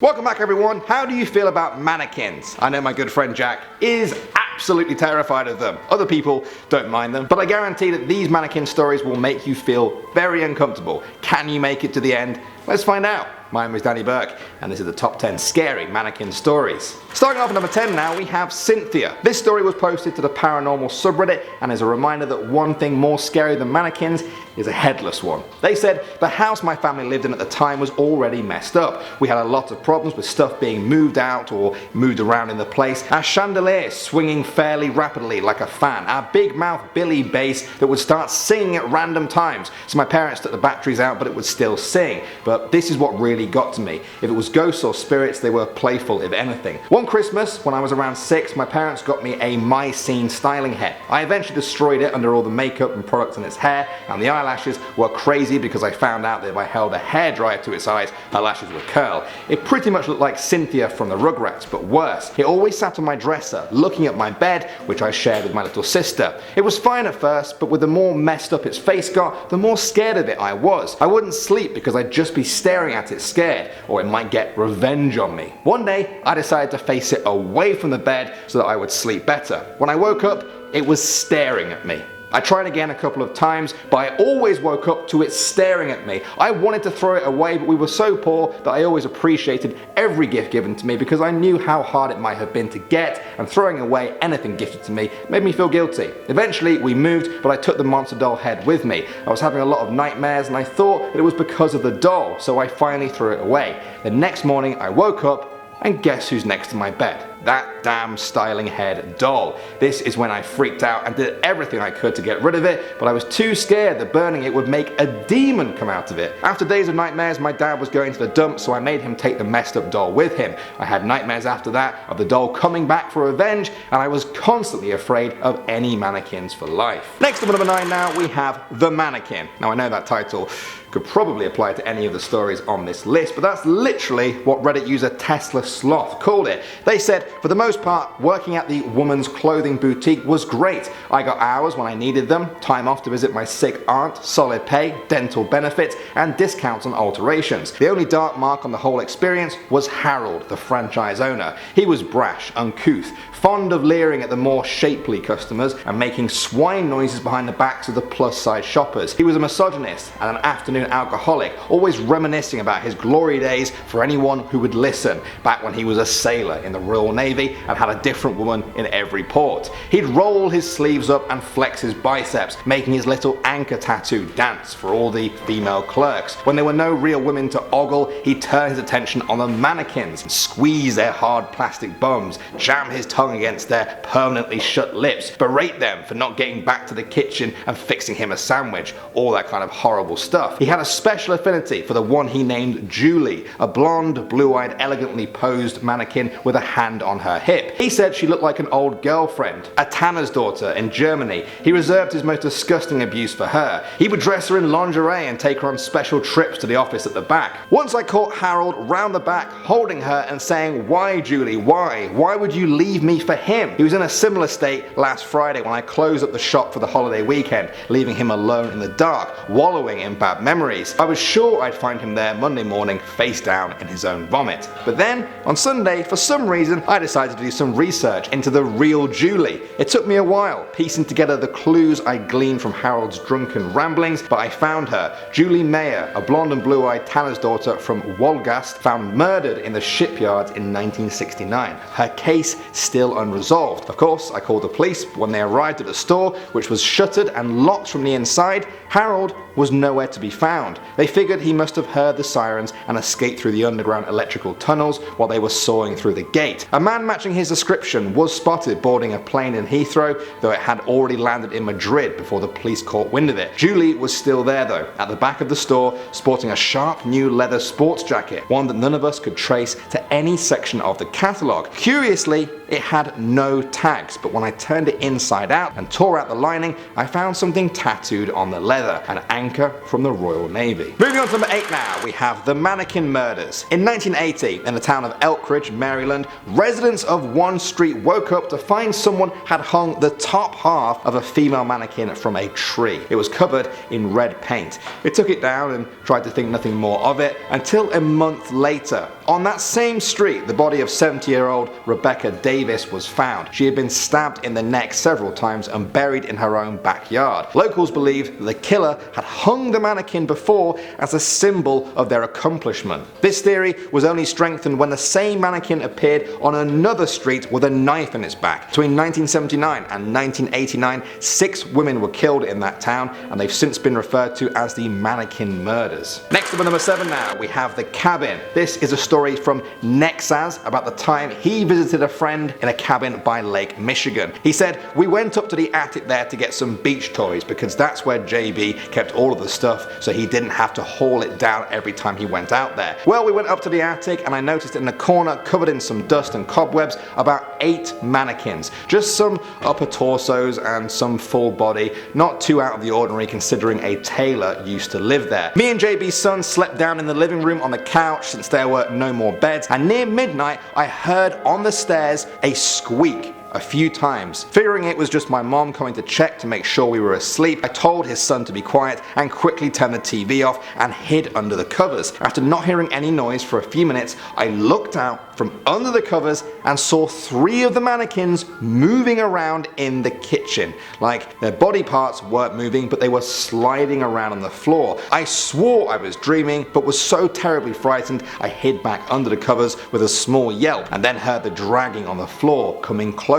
Welcome back everyone. How do you feel about mannequins? I know my good friend Jack is absolutely terrified of them. Other people don't mind them, but I guarantee that these mannequin stories will make you feel very uncomfortable. Can you make it to the end? Let's find out. My name is Danny Burke, and this is the top 10 scary mannequin stories. Starting off at number 10 now, we have Cynthia. This story was posted to the paranormal subreddit and is a reminder that one thing more scary than mannequins is a headless one. They said the house my family lived in at the time was already messed up. We had a lot of problems with stuff being moved out or moved around in the place. Our chandelier swinging fairly rapidly like a fan. Our big mouth Billy bass that would start singing at random times. So my parents took the batteries out, but it would still sing. But this is what really got to me. If it was ghosts or spirits, they were playful if anything. One Christmas, when I was around 6, my parents got me a My Scene styling head. I eventually destroyed it under all the makeup and products in its hair, and the eyelashes were crazy because I found out that if I held a hairdryer to its eyes, her lashes would curl. It pretty much looked like Cynthia from the Rugrats, but worse. It always sat on my dresser, looking at my bed, which I shared with my little sister. It was fine at first, but with the more messed up its face got, the more scared of it I was. I wouldn't sleep because I'd just be staring at it scared, or it might get revenge on me. One day, I decided to face it away from the bed so that I would sleep better. When I woke up, it was staring at me. I tried again a couple of times, but I always woke up to it staring at me. I wanted to throw it away, but we were so poor that I always appreciated every gift given to me because I knew how hard it might have been to get, and throwing away anything gifted to me made me feel guilty. Eventually we moved, but I took the monster doll head with me. I was having a lot of nightmares and I thought that it was because of the doll, so I finally threw it away. The next morning I woke up, and guess who's next to my bed? That damn styling head doll. This is when I freaked out and did everything I could to get rid of it, but I was too scared that burning it would make a demon come out of it. After days of nightmares, my dad was going to the dump, so I made him take the messed up doll with him. I had nightmares after that of the doll coming back for revenge, and I was constantly afraid of any mannequins for life. Next up at number 9 now, we have The Mannequin. Now I know that title could probably apply to any of the stories on this list, but that's literally what Reddit user Tesla Sloth called it. They said, for the most part, working at the woman's clothing boutique was great. I got hours when I needed them, time off to visit my sick aunt, solid pay, dental benefits, and discounts on alterations. The only dark mark on the whole experience was Harold, the franchise owner. He was brash, uncouth, fond of leering at the more shapely customers and making swine noises behind the backs of the plus-size shoppers. He was a misogynist and an afternoon alcoholic, always reminiscing about his glory days for anyone who would listen, back when he was a sailor in the Royal Navy and had a different woman in every port. He'd roll his sleeves up and flex his biceps, making his little anchor tattoo dance for all the female clerks. When there were no real women to ogle, he'd turn his attention on the mannequins, squeeze their hard plastic bums, jam his tongue against their permanently shut lips, berate them for not getting back to the kitchen and fixing him a sandwich, all that kind of horrible stuff. He had a special affinity for the one he named Julie, a blonde, blue-eyed, elegantly posed mannequin with a hand on her hip. He said she looked like an old girlfriend, a tanner's daughter in Germany. He reserved his most disgusting abuse for her. He would dress her in lingerie and take her on special trips to the office at the back. Once I caught Harold round the back holding her and saying, "Why, Julie, why? Why would you leave me for him?" He was in a similar state last Friday when I closed up the shop for the holiday weekend, leaving him alone in the dark, wallowing in bad memories. I was sure I'd find him there Monday morning, face down in his own vomit. But then, on Sunday, for some reason, I decided to do some research into the real Julie. It took me a while, piecing together the clues I gleaned from Harold's drunken ramblings, but I found her. Julie Mayer, a blonde and blue-eyed tanner's daughter from Wolgast, found murdered in the shipyards in 1969. Her case still unresolved. Of course, I called the police, but when they arrived at the store, which was shuttered and locked from the inside, Harold was nowhere to be found. They figured he must have heard the sirens and escaped through the underground electrical tunnels while they were sawing through the gate. A man matching his description was spotted boarding a plane in Heathrow, though it had already landed in Madrid before the police caught wind of it. Julie was still there though, at the back of the store, sporting a sharp new leather sports jacket, one that none of us could trace to any section of the catalogue. Curiously, it had no tags, but when I turned it inside out and tore out the lining, I found something tattooed on the leather, an anchor from the Royal Navy. Moving on to number 8 now, we have the mannequin murders. In 1980, in the town of Elkridge, Maryland, residents of one street woke up to find someone had hung the top half of a female mannequin from a tree. It was covered in red paint. They took it down and tried to think nothing more of it until a month later. On that same street, the body of 70-year-old Rebecca Davis was found. She had been stabbed in the neck several times and buried in her own backyard. Locals believed that the killer had hung the mannequin before as a symbol of their accomplishment. This theory was only strengthened when the same mannequin appeared on another street with a knife in its back. Between 1979 and 1989, 6 women were killed in that town, and they've since been referred to as the mannequin murders. Next up at number 7 now, we have the cabin. This is a story from Nexas about the time he visited a friend in a cabin by Lake Michigan. He said, "We went up to the attic there to get some beach toys because that's where JB kept all of the stuff so he didn't have to haul it down every time he went out there. Well, we went up to the attic and I noticed in the corner, covered in some dust and cobwebs, about 8 mannequins. Just some upper torsos and some full body, not too out of the ordinary considering a tailor used to live there. Me and JB's son slept down in the living room on the couch since there were no more beds, and near midnight I heard on the stairs a squeak a few times. Figuring it was just my mom coming to check to make sure we were asleep, I told his son to be quiet and quickly turned the TV off and hid under the covers. After not hearing any noise for a few minutes, I looked out from under the covers and saw 3 of the mannequins moving around in the kitchen. Like their body parts weren't moving, but they were sliding around on the floor. I swore I was dreaming, but was so terribly frightened I hid back under the covers with a small yelp and then heard the dragging on the floor coming closer.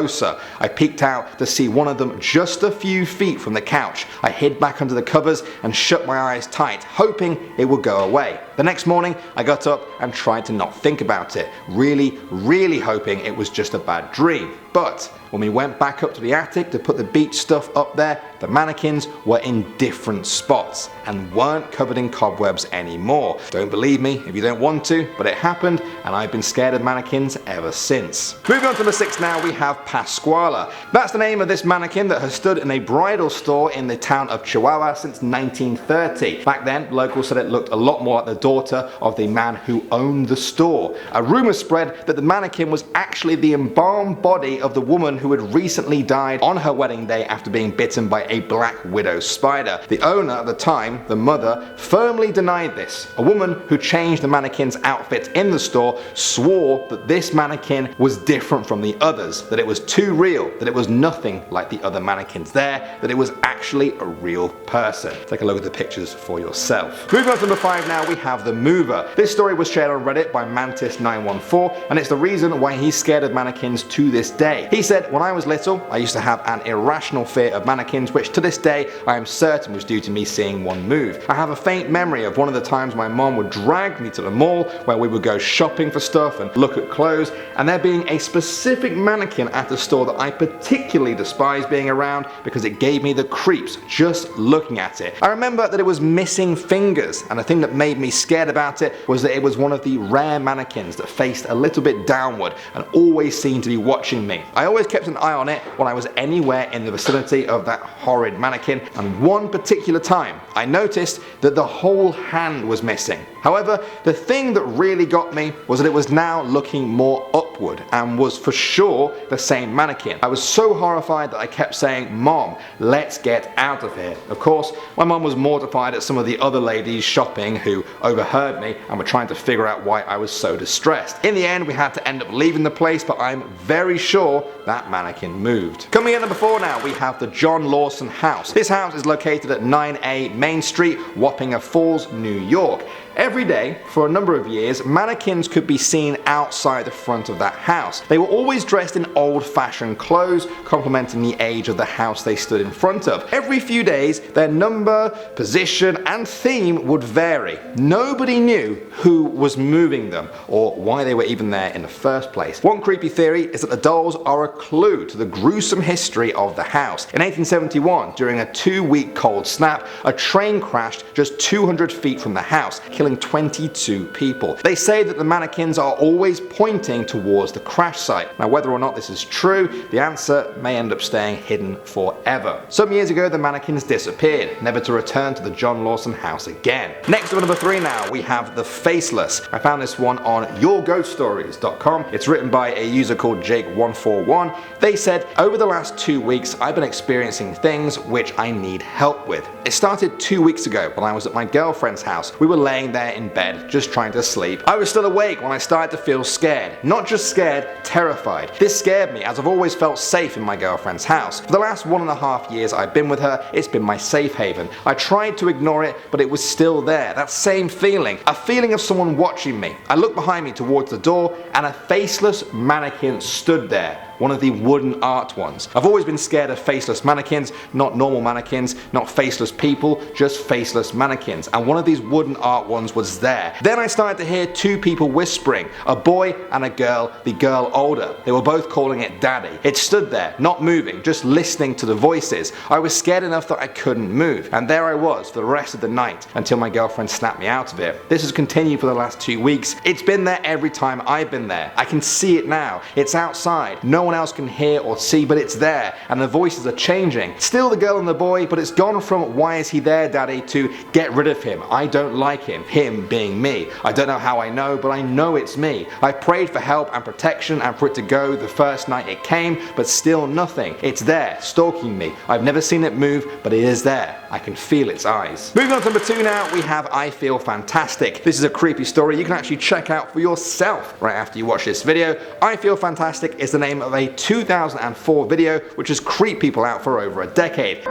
I peeked out to see one of them just a few feet from the couch. I hid back under the covers and shut my eyes tight, hoping it would go away. The next morning, I got up and tried to not think about it, really hoping it was just a bad dream. But when we went back up to the attic to put the beach stuff up there, the mannequins were in different spots and weren't covered in cobwebs anymore. Don't believe me if you don't want to, but it happened and I've been scared of mannequins ever since. Moving on to number 6 now, we have Pascuala. That's the name of this mannequin that has stood in a bridal store in the town of Chihuahua since 1930. Back then, locals said it looked a lot more like the daughter of the man who owned the store. A rumor spread that the mannequin was actually the embalmed body of the woman who had recently died on her wedding day after being bitten by a black widow spider. The owner at the time, the mother, firmly denied this. A woman who changed the mannequin's outfit in the store swore that this mannequin was different from the others, that it was too real, that it was nothing like the other mannequins there, that it was actually a real person. Take a look at the pictures for yourself. Moving on to number 5 now, we have the mover. This story was shared on Reddit by Mantis914, and it's the reason why he's scared of mannequins to this day. He said, "When I was little, I used to have an irrational fear of mannequins, which to this day I am certain was due to me seeing one move. I have a faint memory of one of the times my mom would drag me to the mall where we would go shopping for stuff and look at clothes, and there being a specific mannequin at the store that I particularly despised being around because it gave me the creeps just looking at it. I remember that it was missing fingers, and the thing that made me scared about it was that it was one of the rare mannequins that faced a little bit downward and always seemed to be watching me. I always kept an eye on it when I was anywhere in the vicinity of that horrid mannequin, and one particular time I noticed that the whole hand was missing. However, the thing that really got me was that it was now looking more upward and was for sure the same mannequin. I was so horrified that I kept saying, 'Mom, let's get out of here.' Of course, my mom was mortified at some of the other ladies shopping who overheard me and were trying to figure out why I was so distressed. In the end, we had to end up leaving the place, but I'm very sure that mannequin moved. Coming in at number 4 now, we have the John Lawson house. This house is located at 9A Main Street, Wapping Falls, New York. Every day, for a number of years, mannequins could be seen outside the front of that house. They were always dressed in old-fashioned clothes, complementing the age of the house they stood in front of. Every few days, their number, position, and theme would vary. Nobody knew who was moving them, or why they were even there in the first place. One creepy theory is that the dolls are a clue to the gruesome history of the house. In 1871, during a 2-week cold snap, a train crashed just 200 feet from the house, killing 22 people. They say that the mannequins are always pointing towards the crash site. Now, whether or not this is true, the answer may end up staying hidden forever. Some years ago, the mannequins disappeared, never to return to the John Lawson house again. Next up, number 3 now, we have the Faceless. I found this one on yourghoststories.com. It's written by a user called Jake141. They said, over the last 2 weeks, I've been experiencing things which I need help with. It started 2 weeks ago when I was at my girlfriend's house. We were laying there in bed, just trying to sleep. I was still awake when I started to feel scared. Not just scared, terrified. This scared me as I've always felt safe in my girlfriend's house. For the last 1.5 years I've been with her, it's been my safe haven. I tried to ignore it, but it was still there. That same feeling. A feeling of someone watching me. I looked behind me towards the door and a faceless mannequin stood there. One of the wooden art ones. I've always been scared of faceless mannequins, not normal mannequins, not faceless people, just faceless mannequins. And one of these wooden art ones was there. Then I started to hear 2 people whispering, a boy and a girl, the girl older. They were both calling it daddy. It stood there, not moving, just listening to the voices. I was scared enough that I couldn't move. And there I was for the rest of the night until my girlfriend snapped me out of it. This has continued for the last 2 weeks. It's been there every time I've been there. I can see it now. It's outside. No one else can hear or see, but it's there, and the voices are changing. Still the girl and the boy, but it's gone from why is he there daddy to get rid of him, I don't like him being me. I don't know how I know, but I know it's me. I prayed for help and protection and for it to go the first night it came, but still nothing. It's there, stalking me. I've never seen it move, but it is there. I can feel its eyes. Moving on to number 2 now, we have I Feel Fantastic. This is a creepy story you can actually check out for yourself right after you watch this video. I Feel Fantastic is the name of a 2004 video which has creeped people out for over a decade.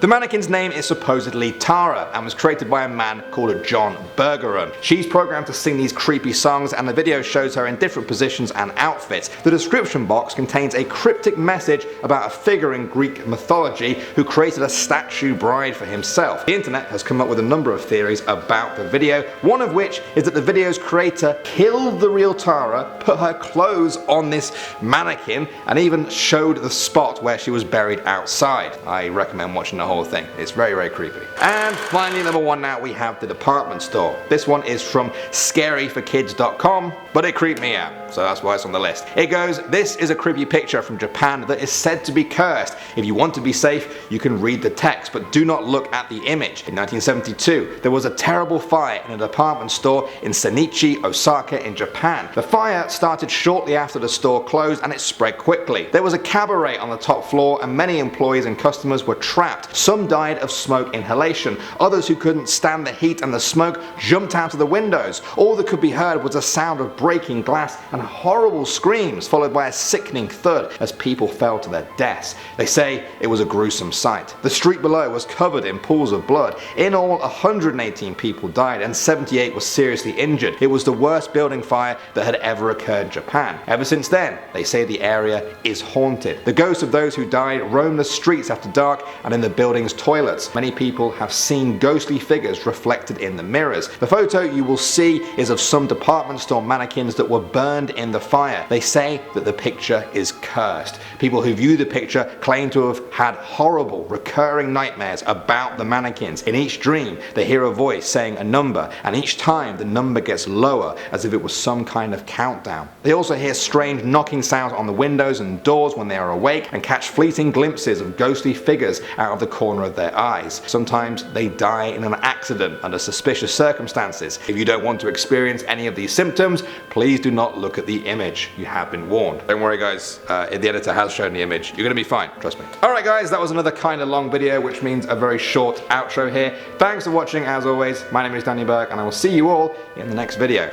The mannequin's name is supposedly Tara and was created by a man called John Burke. She's programmed to sing these creepy songs and the video shows her in different positions and outfits. The description box contains a cryptic message about a figure in Greek mythology who created a statue bride for himself. The internet has come up with a number of theories about the video, one of which is that the video's creator killed the real Tara, put her clothes on this mannequin and even showed the spot where she was buried outside. I recommend watching the whole thing. It's very, very creepy. And finally, number 1 now, we have the department store. This one is from scaryforkids.com, but it creeped me out, so that's why it's on the list. It goes, this is a creepy picture from Japan that is said to be cursed. If you want to be safe, you can read the text, but do not look at the image. In 1972, there was a terrible fire in a department store in Senichi, Osaka in Japan. The fire started shortly after the store closed and it spread quickly. There was a cabaret on the top floor and many employees and customers were trapped. Some died of smoke inhalation. Others who couldn't stand the heat and the smoke jumped out of the windows. All that could be heard was a sound of breaking glass and horrible screams followed by a sickening thud as people fell to their deaths. They say it was a gruesome sight. The street below was covered in pools of blood. In all, 118 people died and 78 were seriously injured. It was the worst building fire that had ever occurred in Japan. Ever since then, they say the area is haunted. The ghosts of those who died roam the streets after dark and in the building's toilets. Many people have seen ghostly figures reflected in the mirrors. The photo you will see is of some department store mannequins that were burned in the fire. They say that the picture is cursed. People who view the picture claim to have had horrible recurring nightmares about the mannequins. In each dream, they hear a voice saying a number, and each time the number gets lower as if it was some kind of countdown. They also hear strange knocking sounds on the windows and doors when they are awake and catch fleeting glimpses of ghostly figures out of the corner of their eyes. Sometimes they die in an accident under suspicious circumstances. If you don't want to experience any of these symptoms, please do not look at the image. You have been warned. Don't worry guys, the editor has shown the image. You're gonna be fine, trust me. Alright guys, that was another kind of long video, which means a very short outro here. Thanks for watching as always. My name is Danny Burke and I will see you all in the next video.